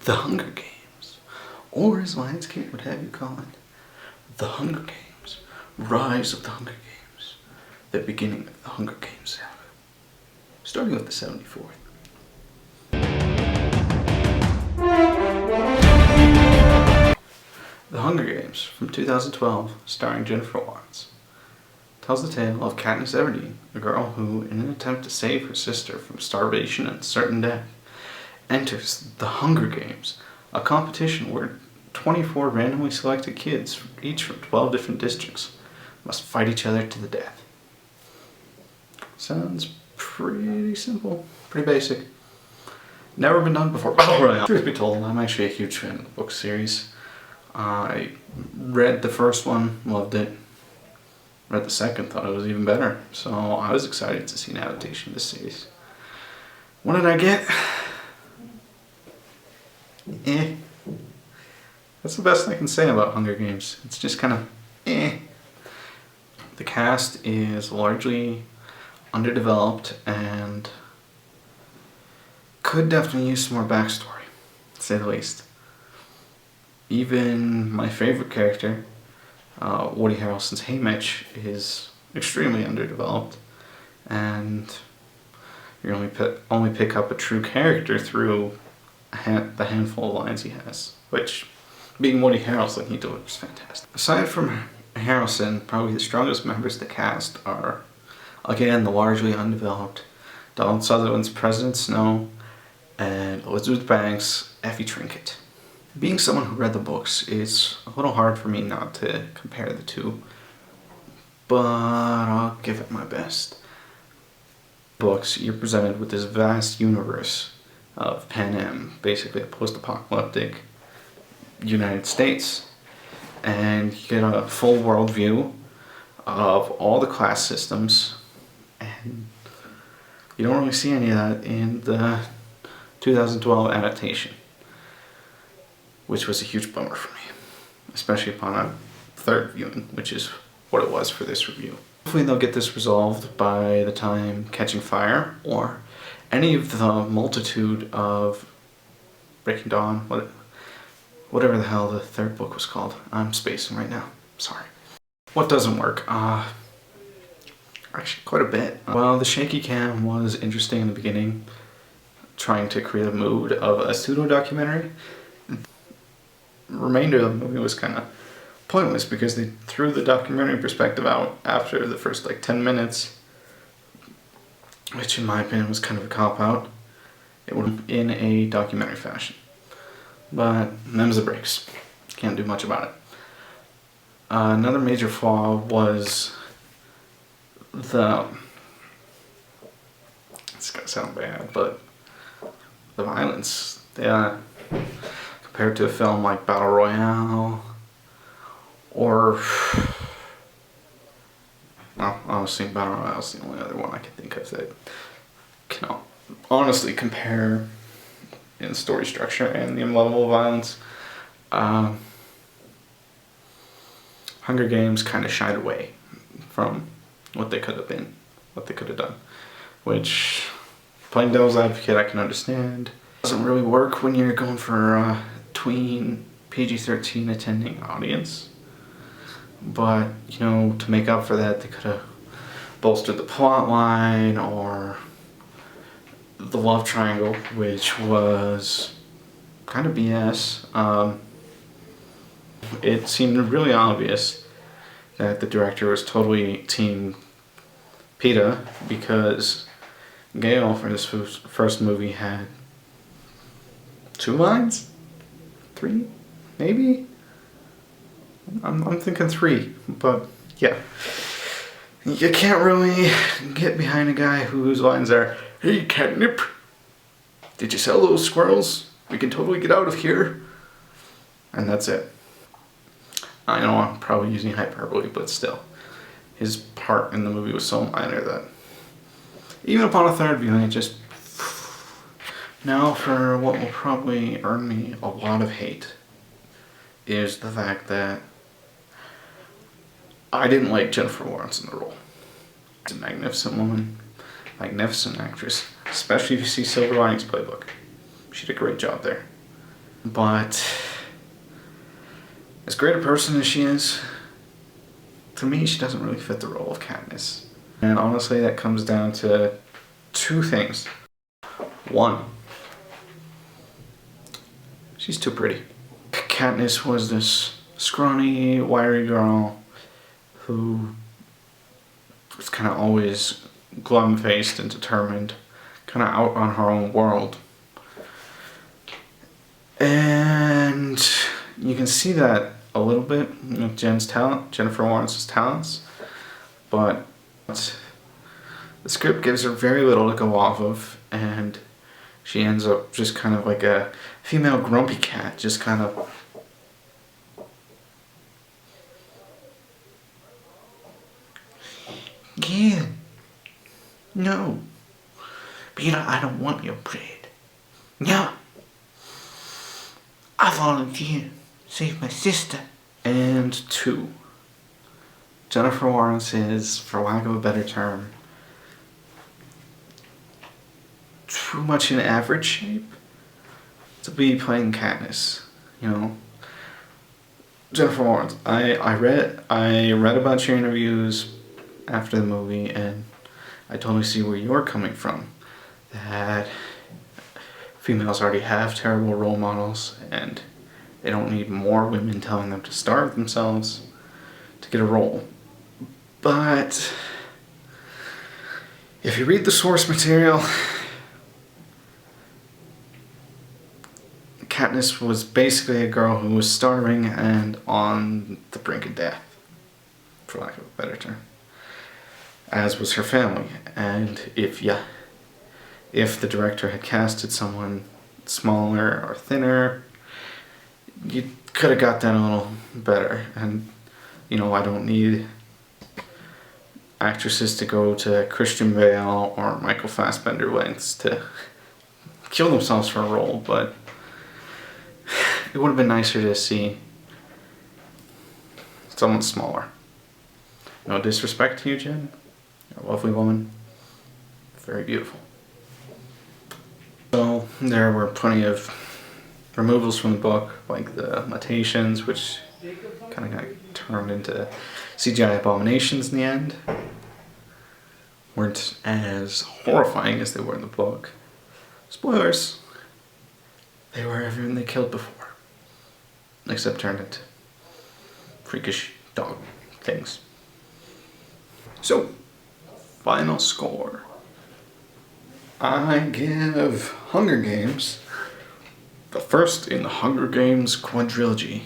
The Hunger Games, or as Lionsgate would have you call it, The Hunger Games, Rise of the Hunger Games, the beginning of the Hunger Games saga, starting with the 74th. The Hunger Games, from 2012, starring Jennifer Lawrence, tells the tale of Katniss Everdeen, a girl who, in an attempt to save her sister from starvation and certain death, enters the Hunger Games, a competition where 24 randomly selected kids, each from 12 different districts, must fight each other to the death. Sounds pretty simple, pretty basic. Never been done before. Battle Royale. Truth be told, I'm actually a huge fan of the book series. I read the first one, loved it. Read the second, thought it was even better. So I was excited to see an adaptation of this series. What did I get? That's the best I can say about Hunger Games. It's just kind of The cast is largely underdeveloped and could definitely use some more backstory, to say the least. Even my favorite character, Woody Harrelson's Haymitch, is extremely underdeveloped, and you only pick up a true character through the handful of lines he has, which, being Woody Harrelson, he delivers fantastic. Aside from Harrelson, probably the strongest members of the cast are, again, the largely undeveloped Donald Sutherland's President Snow and Elizabeth Banks' Effie Trinket. Being someone who read the books, it's a little hard for me not to compare the two, but I'll give it my best. Books, you're presented with this vast universe of Panem, basically a post-apocalyptic United States, and you get a full world view of all the class systems, and you don't really see any of that in the 2012 adaptation, which was a huge bummer for me, especially upon a third viewing, which is what it was for this review. Hopefully they'll get this resolved by the time Catching Fire, or any of the multitude of Breaking Dawn, whatever the hell the third book was called. I'm spacing right now, sorry. What doesn't work? Actually quite a bit. Well, the shaky cam was interesting in the beginning, trying to create a mood of a pseudo-documentary. The remainder of the movie was kind of pointless because they threw the documentary perspective out after the first 10 minutes, which in my opinion was kind of a cop-out. It would have been in a documentary fashion. But them's the breaks. Can't do much about it. Another major flaw was it's gonna sound bad, but the violence. Compared to a film like Battle Royale, or well, honestly, Battle Royale is the only other one I can think of that can honestly compare in story structure and the level of violence. Hunger Games kind of shied away from what they could have been, what they could have done, which, playing devil's advocate, I can understand. Doesn't really work when you're going for a tween PG-13 attending audience, but to make up for that, they could have bolstered the plot line or the love triangle, which was kind of BS. It seemed really obvious that the director was totally team PETA, because Gale for this first movie had 2 lines? 3? Maybe? I'm thinking 3, but yeah. You can't really get behind a guy whose lines are, "Hey, Catnip, did you sell those squirrels? We can totally get out of here." And that's it. I know I'm probably using hyperbole, but still. His part in the movie was so minor that even upon a third viewing, it just... Now for what will probably earn me a lot of hate is the fact that I didn't like Jennifer Lawrence in the role. She's a magnificent woman, magnificent actress, especially if you see Silver Linings Playbook. She did a great job there. But as great a person as she is, to me, she doesn't really fit the role of Katniss. And honestly, that comes down to two things. One, she's too pretty. Katniss was this scrawny, wiry girl who was kind of always glum-faced and determined, kind of out on her own world. And you can see that a little bit with Jennifer Lawrence's talents, but the script gives her very little to go off of, and she ends up just kind of like a female grumpy cat, just kind of yeah, no, Peter, I don't want your bread. No, I volunteer. Save my sister. And two, Jennifer Lawrence is, for lack of a better term, too much in average shape to be playing Katniss, you know. Jennifer Lawrence, I read about your interviews after the movie, and I totally see where you're coming from. That females already have terrible role models, and they don't need more women telling them to starve themselves to get a role. But if you read the source material, Katniss was basically a girl who was starving and on the brink of death, for lack of a better term, as was her family. And if the director had casted someone smaller or thinner, you could have got that a little better. And you know, I don't need actresses to go to Christian Bale or Michael Fassbender lengths to kill themselves for a role, but it would have been nicer to see someone smaller. No disrespect to you, Jen. You're a lovely woman. Very beautiful. So there were plenty of removals from the book, like the mutations, which kind of got turned into CGI abominations in the end. Weren't as horrifying as they were in the book. Spoilers. They were everyone they killed before, except turned into freakish dog things. So, final score. I give Hunger Games, the first in the Hunger Games quadrilogy,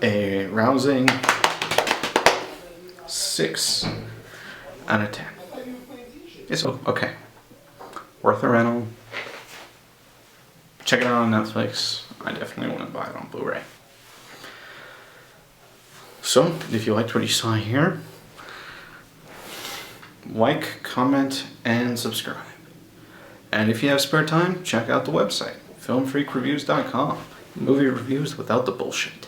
a rousing 6 out of 10. It's okay. Worth a rental. Check it out on Netflix. I definitely want to buy it on Blu-ray. So, if you liked what you saw here, like, comment, and subscribe. And if you have spare time, check out the website, filmfreakreviews.com. Movie reviews without the bullshit.